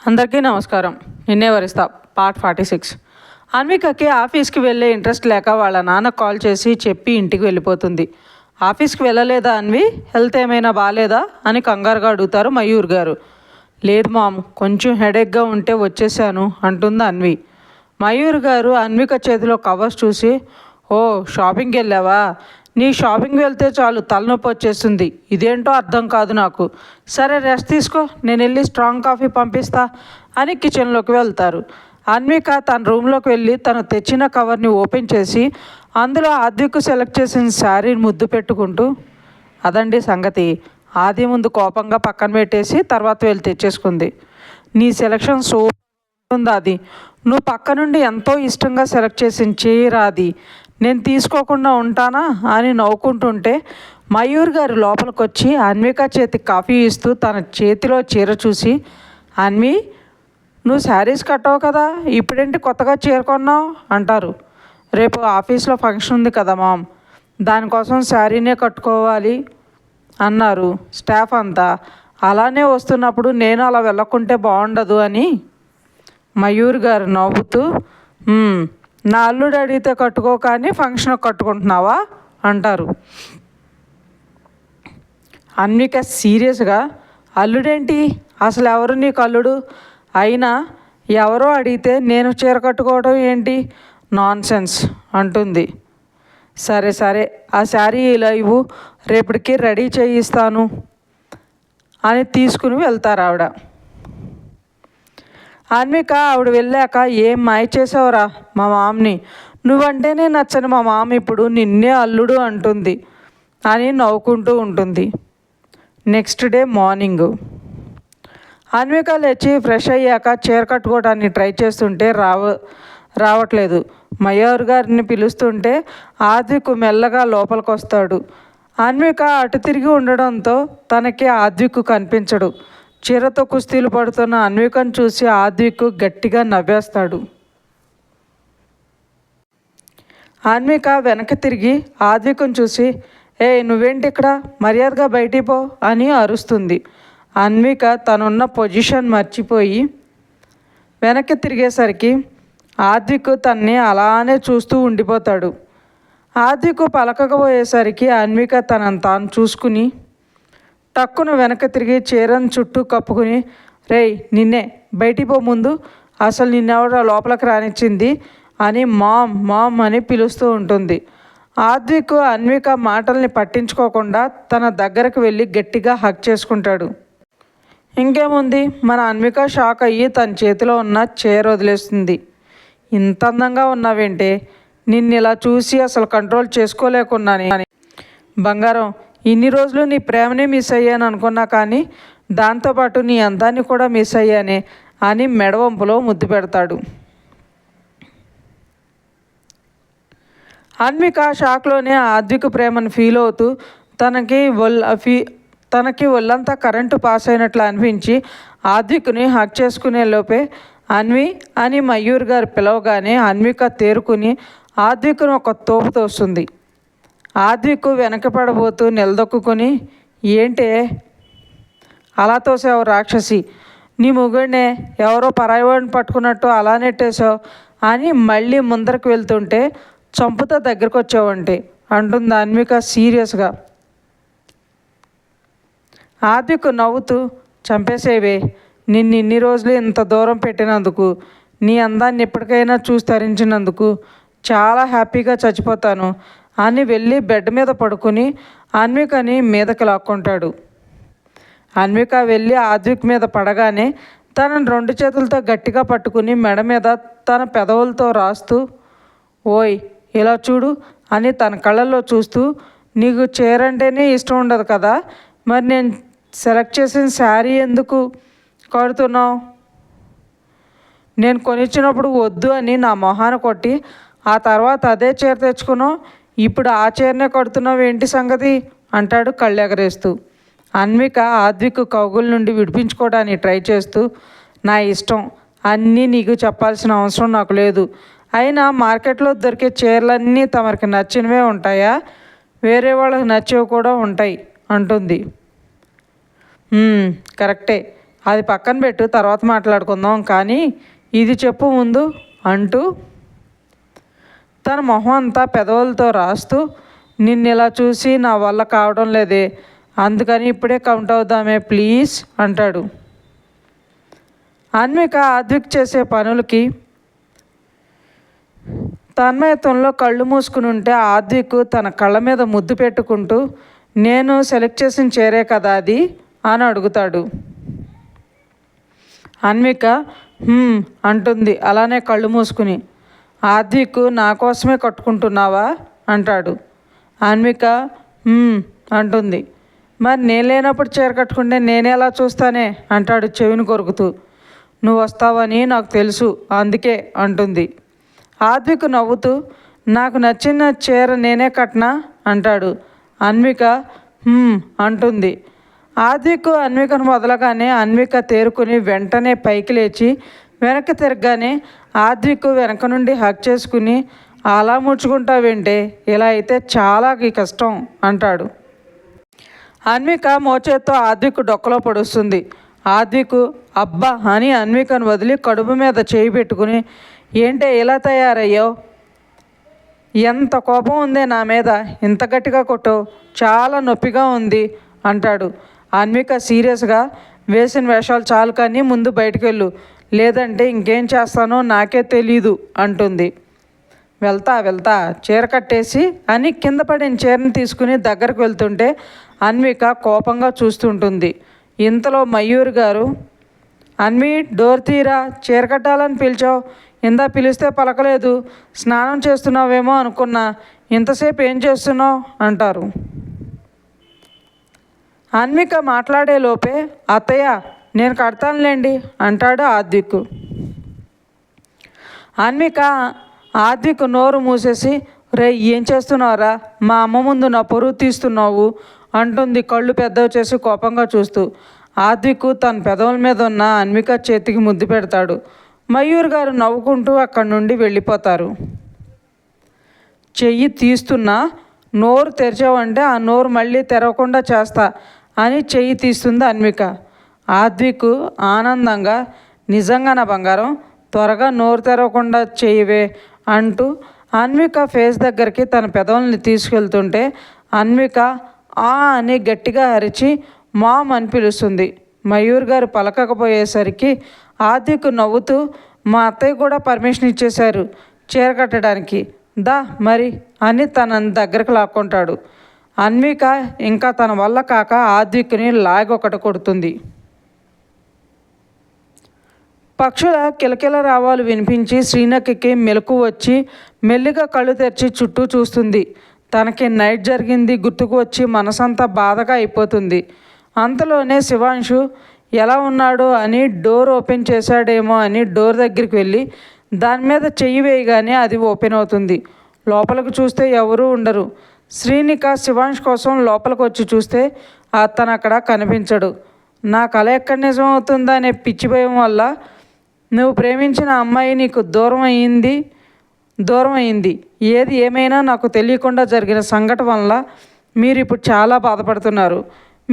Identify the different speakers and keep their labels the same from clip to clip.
Speaker 1: అందరికీ నమస్కారం. నిన్నే వరిస్తా పార్ట్ 46. అన్వికకి ఆఫీస్కి వెళ్ళే ఇంట్రెస్ట్ లేక వాళ్ళ నాన్న కాల్ చేసి చెప్పి ఇంటికి వెళ్ళిపోతుంది. ఆఫీస్కి వెళ్ళలేదా అన్వి? హెల్త్ ఏమైనా బాగాలేదా అని కంగారుగా అడుగుతారు మయూర్ గారు. లేదు మామ్, కొంచెం హెడేక్గా ఉంటే వచ్చేసాను అంటుంది అన్వి. మయూర్ గారు అన్విక చేతిలో కవర్స్ చూసి, ఓ షాపింగ్కి వెళ్ళావా? నీ షాపింగ్ వెళ్తే చాలు తలనొప్పి వచ్చేస్తుంది. ఇదేంటో అర్థం కాదు నాకు. సరే రెస్ట్ తీసుకో, నేను వెళ్ళి స్ట్రాంగ్ కాఫీ పంపిస్తా అని కిచెన్లోకి వెళ్తారు. అన్విక తన రూమ్లోకి వెళ్ళి తను తెచ్చిన కవర్ని ఓపెన్ చేసి అందులో ఆద్విక్ సెలెక్ట్ చేసిన శారీని ముద్దు పెట్టుకుంటూ, అదండి సంగతి. ఆది ముందు కోపంగా పక్కన పెట్టేసి తర్వాత వెళ్ళి తెచ్చేసుకుంది. నీ సెలెక్షన్ సూపర్ ఉంది ఆది. నువ్వు పక్క నుండి ఎంతో ఇష్టంగా సెలెక్ట్ చేసిన చీర అది. నేను తీసుకోకుండా ఉంటానా అని నవ్వుకుంటుంటే మయూర్ గారు లోపలికి వచ్చి అన్విక చేతికి కాఫీ ఇస్తూ తన చేతిలో చీర చూసి, అన్వి నువ్వు శారీస్ కట్టవు కదా, ఇప్పుడేంటి కొత్తగా చీర కొన్నావు అంటారు. రేపు ఆఫీస్లో ఫంక్షన్ ఉంది కదా మామ్, దానికోసం శారీనే కట్టుకోవాలి అన్నారు స్టాఫ్ అంతా. అలానే వస్తున్నప్పుడు నేను అలా వెళ్ళకుంటే బాగుండదు అని మయూర్ గారు నవ్వుతూ, నా అల్లుడు అడిగితే కట్టుకో కానీ ఫంక్షన్కి కట్టుకుంటున్నావా అంటారు. అన్విక సీరియస్గా, అల్లుడేంటి, అసలు ఎవరు నీకు అల్లుడు? అయినా ఎవరో అడిగితే నేను చీర కట్టుకోవడం ఏంటి, నాన్ సెన్స్ అంటుంది. సరే సరే, ఆ శారీ ఇలా ఇవ్వు, రేపటికి రెడీ చేయిస్తాను అని తీసుకుని వెళ్తారు ఆవిడ. అన్విక ఆవిడ వెళ్ళాక, ఏం మాయ చేసావురా మా మామని, నువ్వంటేనే నచ్చని మా మామ ఇప్పుడు నిన్నే అల్లుడు అంటుంది అని నవ్వుకుంటూ ఉంటుంది. నెక్స్ట్ డే మార్నింగ్ అన్విక లేచి ఫ్రెష్ అయ్యాక చీర కట్టుకోవడానికి ట్రై చేస్తుంటే రావట్లేదు. మయూర్ గారిని పిలుస్తుంటే ఆద్విక్ మెల్లగా లోపలికి వస్తాడు. అన్విక అటు తిరిగి ఉండడంతో తనకి ఆద్విక్ కనిపించడు. చీరతో కుస్తీలు పడుతున్న అన్వికను చూసి ఆద్విక్ గట్టిగా నవ్వేస్తాడు. అన్విక వెనక్కి తిరిగి ఆద్విక్ను చూసి, ఏ నువ్వేంటి ఇక్కడ, మర్యాదగా బయటికి పో అని అరుస్తుంది. అన్విక తనున్న పొజిషన్ మర్చిపోయి వెనక్కి తిరిగేసరికి ఆద్విక్ తన్ని అలానే చూస్తూ ఉండిపోతాడు. ఆద్విక్ పలకకపోయేసరికి అన్విక తనను తాను చూసుకుని టక్కున వెనక్కి తిరిగి చీరను చుట్టూ కప్పుకుని, రేయ్ నిన్నే, బయటికి పో ముందు, అసలు నిన్నెవరో లోపలికి రానిచ్చింది అని మామ్ మామ్ అని పిలుస్తూ ఉంటుంది. ఆద్విక్ అన్విక మాటల్ని పట్టించుకోకుండా తన దగ్గరకు వెళ్ళి గట్టిగా హగ్ చేసుకుంటాడు. ఇంకేముంది, మన అన్విక షాక్ అయ్యి తన చేతిలో ఉన్న చీర వదిలేస్తుంది. ఇంత అందంగా ఉన్నావేంటే, నిన్ను ఇలా చూసి అసలు కంట్రోల్ చేసుకోలేకున్నాను. బంగారం, ఇన్ని రోజులు నీ ప్రేమనే మిస్ అయ్యాను అనుకున్నా, కానీ దాంతోపాటు నీ అందాన్ని కూడా మిస్ అయ్యానే అని మెడవంపులో ముద్దు పెడతాడు. అన్విక షాక్లోనే ఆద్విక్ ప్రేమను ఫీల్ అవుతూ తనకి ఒళ్ళంతా కరెంటు పాస్ అయినట్లు అనిపించి ఆద్విక్ని హక్ చేసుకునే లోపే అన్వి అని మయూర్ గారు పిలవగానే అన్విక తేరుకుని ఆద్విక్ను ఒక తోపు తోస్తుంది. ఆద్విక్ వెనకపడబోతూ నిలదొక్కుని, ఏంటే అలా తోసావు రాక్షసి, నీ మొగుడినే ఎవరో పరాయివాడిని పట్టుకున్నట్టు అలా నెట్టేశావు అని మళ్ళీ ముందరకు వెళ్తుంటే చంపుతో దగ్గరకు వచ్చావంటే అంటుంది అన్విక సీరియస్గా. ఆద్విక్ నవ్వుతూ, చంపేసేవే, నిన్ను ఇన్ని రోజులు ఇంత దూరం పెట్టినందుకు, నీ అందాన్ని ఎప్పటికైనా చూసి తరించినందుకు చాలా హ్యాపీగా చచ్చిపోతాను అని వెళ్ళి బెడ్ మీద పడుకుని అన్వికని మీదకి లాక్కుంటాడు. అన్విక వెళ్ళి ఆద్విక్ మీద పడగానే తనను రెండు చేతులతో గట్టిగా పట్టుకుని మెడ మీద తన పెదవులతో రాస్తూ, ఓయ్ ఇలా చూడు అని తన కళ్ళల్లో చూస్తూ, నీకు చీర అంటేనే ఇష్టం ఉండదు కదా, మరి నేను సెలెక్ట్ చేసిన శారీ ఎందుకు కడుతున్నావు? నేను కొనిచ్చినప్పుడు వద్దు అని నా మొహాన కొట్టి ఆ తర్వాత అదే చీర తెచ్చుకున్నావు, ఇప్పుడు ఆ చీరనే కడుతున్నావు ఏంటి సంగతి అంటాడు కళ్ళెగరేస్తూ. అన్విక ఆద్విక్ కౌగుల నుండి విడిపించుకోవడానికి ట్రై చేస్తూ, నా ఇష్టం, అన్నీ నీకు చెప్పాల్సిన అవసరం నాకు లేదు. అయినా మార్కెట్లో దొరికే చీరలన్నీ తమరికి నచ్చినవే ఉంటాయా, వేరే వాళ్ళకి నచ్చేవి కూడా ఉంటాయి అంటుంది. కరెక్టే, అది పక్కన పెట్టు, తర్వాత మాట్లాడుకుందాం, కానీ ఇది చెప్పు ముందు అంటూ తన మొహం అంతా పెదవులతో రాస్తూ, నిన్ను ఇలా చూసి నా వల్ల కావడం లేదే, అందుకని ఇప్పుడే కౌంట్ అవుదామే ప్లీజ్ అంటాడు. అన్విక ఆద్విక్ చేసే పనులకి తన్మయత్వంలో కళ్ళు మూసుకుని ఉంటే ఆద్విక్ తన కళ్ళ మీద ముద్దు పెట్టుకుంటూ, నేను సెలెక్ట్ చేసిన చీరే కదా అది అని అడుగుతాడు. అన్విక అంటుంది అలానే కళ్ళు మూసుకుని. ఆద్విక్ నా కోసమే కట్టుకుంటున్నావా అంటాడు. అన్విక అంటుంది. మరి నేను లేనప్పుడు చీర కట్టుకుంటే నేనేలా చూస్తానే అంటాడు చెవిని కొరుకుతూ. నువ్వు వస్తావని నాకు తెలుసు అందుకే అంటుంది. ఆద్విక్ నవ్వుతూ, నాకు నచ్చిన చీర నేనే కట్నా అంటాడు. అన్విక అంటుంది. ఆద్విక్ అన్వికను వదలగానే అన్విక తేరుకుని వెంటనే పైకి లేచి వెనక్కి తిరగగానే ఆద్విక్ వెనక నుండి హక్ చేసుకుని, అలా ముడుచుకుంటావేంటే, ఇలా అయితే చాలా కష్టం అంటాడు. అన్విక మోచేత్తో ఆద్విక్ డొక్కలో పొడుస్తుంది. ఆద్విక్ అబ్బా అని అన్వికను వదిలి కడుపు మీద చేయి పెట్టుకుని, ఏంటే ఇలా తయారయ్యావు, ఎంత కోపం ఉందే నా మీద, ఇంత గట్టిగా కొట్టావు, చాలా నొప్పిగా ఉంది అంటాడు. అన్విక సీరియస్గా, వేసిన వేషాలు చాలు కానీ ముందు బయటికి వెళ్ళు, లేదంటే ఇంకేం చేస్తానో నాకే తెలీదు అంటుంది. వెళ్తా చీర కట్టేసి అని కింద పడిన చీరని తీసుకుని దగ్గరకు వెళ్తుంటే అన్విక కోపంగా చూస్తుంటుంది. ఇంతలో మయూర్ గారు, అన్వి డోర్ తీరా, చీర కట్టాలని పిలిచావు, ఇందా పిలిస్తే పలకలేదు, స్నానం చేస్తున్నావేమో అనుకున్నా, ఇంతసేపు ఏం చేస్తున్నావు అంటారు. అన్విక మాట్లాడే లోపే, అత్తయ్య నేను కడతానులేండి అంటాడు ఆద్విక్. అన్విక ఆద్విక్ నోరు మూసేసి, రే ఏం చేస్తున్నావురా, మా అమ్మ ముందు నా పరువు తీస్తున్నావు అంటుంది కళ్ళు పెద్దవి చేసి కోపంగా చూస్తూ. ఆద్విక్ తన పెదవుల మీద ఉన్న అన్విక చేతికి ముద్దు పెడతాడు. మయూర్ గారు నవ్వుకుంటూ అక్కడి నుండి వెళ్ళిపోతారు. చెయ్యి తీస్తున్నా, నోరు తెరిచావంటే ఆ నోరు మళ్ళీ తెరవకుండా చేస్తా అని చెయ్యి తీస్తుంది అన్విక. ఆద్విక్ ఆనందంగా, నిజంగా నా బంగారం, త్వరగా నోరు తెరవకుండా చెయ్యవే అంటూ అన్విక ఫేస్ దగ్గరికి తన పెదవుల్ని తీసుకెళ్తుంటే అన్విక ఆ అని గట్టిగా అరిచి మామ్ అని పిలుస్తుంది. మయూర్ గారు పలకకపోయేసరికి ఆద్విక్ నవ్వుతూ, మా అత్తయ్య కూడా పర్మిషన్ ఇచ్చేశారు చీర కట్టడానికి, దా మరి అని తన దగ్గరకు లాక్కుంటాడు. అన్విక ఇంకా తన వల్ల కాక ఆద్విక్ని లాగొకటి కొడుతుంది. పక్షుల కిలకిల రావాలు వినిపించి శ్రీనకికి మెలకు వచ్చి మెల్లిగా కళ్ళు తెరిచి చుట్టూ చూస్తుంది. తనకి నైట్ జరిగింది గుర్తుకు వచ్చి మనసంతా బాధగా అయిపోతుంది. అంతలోనే శివాంశు ఎలా ఉన్నాడో అని డోర్ ఓపెన్ చేశాడేమో అని డోర్ దగ్గరికి వెళ్ళి దాని మీద చెయ్యి వేయగానే అది ఓపెన్ అవుతుంది. లోపలికి చూస్తే ఎవరూ ఉండరు. శ్రీనిక శివాంశ్ కోసం లోపలికి వచ్చి చూస్తే అతను అక్కడ కనిపించడు. నా కల ఎక్కడ నిజం అవుతుందా అనే పిచ్చి భయం వల్ల నువ్వు ప్రేమించిన అమ్మాయి నీకు దూరం అయింది. ఏది ఏమైనా నాకు తెలియకుండా జరిగిన సంఘటన వల్ల మీరు ఇప్పుడు చాలా బాధపడుతున్నారు.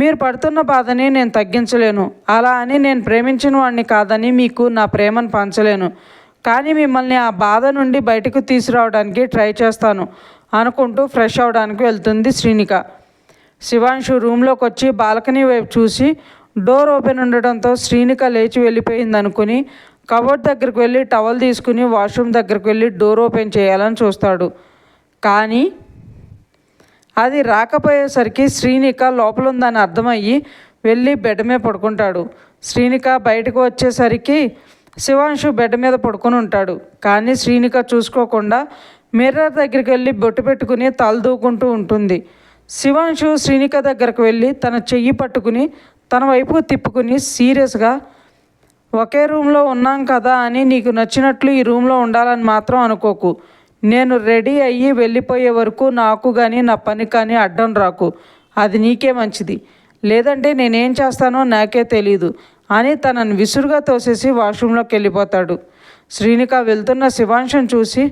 Speaker 1: మీరు పడుతున్న బాధని నేను తగ్గించలేను. అలా అని నేను ప్రేమించిన వాడిని కాదని మీకు నా ప్రేమను పంచలేను. కానీ మిమ్మల్ని ఆ బాధ నుండి బయటకు తీసుకురావడానికి ట్రై చేస్తాను అనుకుంటూ ఫ్రెష్ అవడానికి వెళ్తుంది శ్రీనిక. శివాంశు రూమ్లోకి వచ్చి బాల్కనీ వైపు చూసి డోర్ ఓపెన్ ఉండడంతో శ్రీనిక లేచి వెళ్ళిపోయింది అనుకుని కబోర్డ్ దగ్గరికి వెళ్ళి టవల్ తీసుకుని వాష్రూమ్ దగ్గరికి వెళ్ళి డోర్ ఓపెన్ చేయాలని చూస్తాడు. కానీ అది రాకపోయేసరికి శ్రీనిక లోపల ఉందని అర్థమయ్యి వెళ్ళి బెడ్ మీద పడుకుంటాడు. శ్రీనిక బయటకు వచ్చేసరికి శివాంశు బెడ్ మీద పడుకొని ఉంటాడు. కానీ శ్రీనిక చూసుకోకుండా మిర్రర్ దగ్గరికి వెళ్ళి బొట్టు పెట్టుకుని తలదూకుంటూ ఉంటుంది. శివాంశు శ్రీనిక దగ్గరకు వెళ్ళి తన చెయ్యి పట్టుకుని తన వైపుకు తిప్పుకుని సీరియస్గా, ఒకే రూమ్లో ఉన్నాం కదా అని నీకు నచ్చినట్లు ఈ రూమ్లో ఉండాలని మాత్రం అనుకోకు. నేను రెడీ అయ్యి వెళ్ళిపోయే వరకు నాకు కానీ నా పని కానీ అడ్డం రాకు, అది నీకే మంచిది. లేదంటే నేనేం చేస్తానో నాకే తెలీదు అని తనని విసురుగా తోసేసి వాష్రూమ్లోకి వెళ్ళిపోతాడు. శ్రీనిక వెళ్తున్న శివాంశుని చూసి,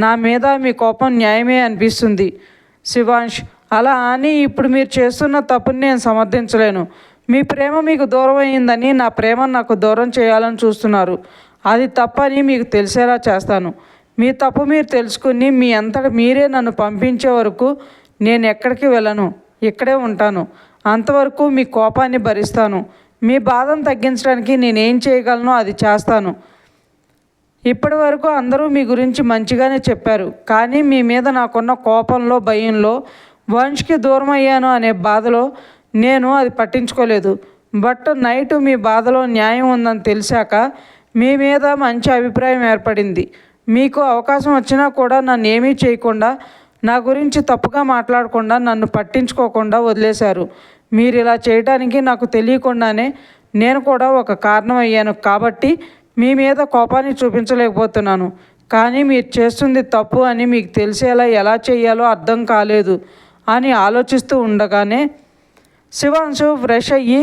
Speaker 1: నా మీద మీ కోపం న్యాయమే అనిపిస్తుంది శివాంశ్, అలా అని ఇప్పుడు మీరు చేస్తున్న తప్పుని నేను సమర్థించలేను. మీ ప్రేమ మీకు దూరం అయ్యిందని నా ప్రేమను నాకు దూరం చేయాలని చూస్తున్నారు. అది తప్పని మీకు తెలిసేలా చేస్తాను. మీ తప్పు మీరు తెలుసుకుని మీ అంతట మీరే నన్ను పంపించే వరకు నేను ఎక్కడికి వెళ్ళను, ఇక్కడే ఉంటాను. అంతవరకు మీ కోపాన్ని భరిస్తాను. మీ బాధను తగ్గించడానికి నేనేం చేయగలనో అది చేస్తాను. ఇప్పటి వరకు అందరూ మీ గురించి మంచిగానే చెప్పారు, కానీ మీ మీద నాకున్న కోపంలో, భయంలో వంశ్కి దూరం అయ్యాను అనే బాధలో నేను అది పట్టించుకోలేదు. బట్ నైట్ మీ బాధలో న్యాయం ఉందని తెలిసాక మీ మీద మంచి అభిప్రాయం ఏర్పడింది. మీకు అవకాశం వచ్చినా కూడా నన్ను ఏమీ చేయకుండా, నా గురించి తప్పుగా మాట్లాడకుండా, నన్ను పట్టించుకోకుండా వదిలేశారు. మీరు ఇలా చేయడానికి నాకు తెలియకుండానే నేను కూడా ఒక కారణం అయ్యాను కాబట్టి మీ మీద కోపాన్ని చూపించలేకపోతున్నాను. కానీ మీరు చేస్తుంది తప్పు అని మీకు తెలిసేలా ఎలా చేయాలో అర్థం కాలేదు అని ఆలోచిస్తూ ఉండగానే శివాంశు ఫ్రెష్ అయ్యి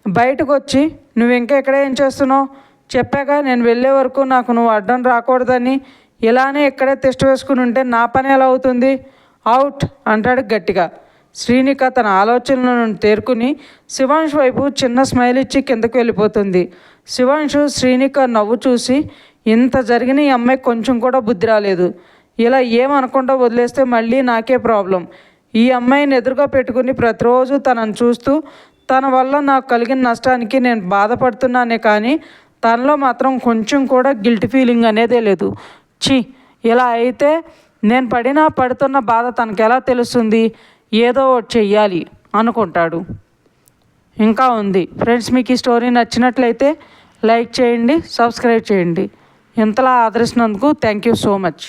Speaker 1: బయటకు వచ్చి, నువ్వు ఇంకా ఎక్కడ ఏం చేస్తున్నావు? చెప్పాక నేను వెళ్ళే వరకు నాకు నువ్వు అడ్డం రాకూడదని. ఇలానే ఇక్కడే టెస్ట్ వేసుకుని ఉంటే నా పని ఎలా అవుతుంది? అవుట్ అంటాడు గట్టిగా. శ్రీనిక తన ఆలోచనలను తేరుకుని శివాంశు వైపు చిన్న స్మైల్ ఇచ్చి కిందకు వెళ్ళిపోతుంది. శివాంశు శ్రీనిక నవ్వు చూసి, ఇంత జరిగిన ఈ అమ్మాయి కొంచెం కూడా బుద్ధి రాలేదు. ఇలా ఏమనకుండా వదిలేస్తే మళ్ళీ నాకే ప్రాబ్లం. ఈ అమ్మాయిని ఎదురుగా పెట్టుకుని ప్రతిరోజు తనను చూస్తూ తన వల్ల నాకు కలిగిన నష్టానికి నేను బాధపడుతున్నానే కానీ తనలో మాత్రం కొంచెం కూడా గిల్ట్ ఫీలింగ్ అనేదే లేదు. ఇలా అయితే నేను పడుతున్న బాధ తనకు ఎలా తెలుస్తుంది? ఏదో ఒకటి చెయ్యాలి అనుకుంటాడు. ఇంకా ఉంది ఫ్రెండ్స్. మీకు ఈ స్టోరీ నచ్చినట్లయితే లైక్ చేయండి, సబ్స్క్రైబ్ చేయండి. ఇంతలా ఆదరిస్తున్నందుకు థ్యాంక్ యూ సో మచ్.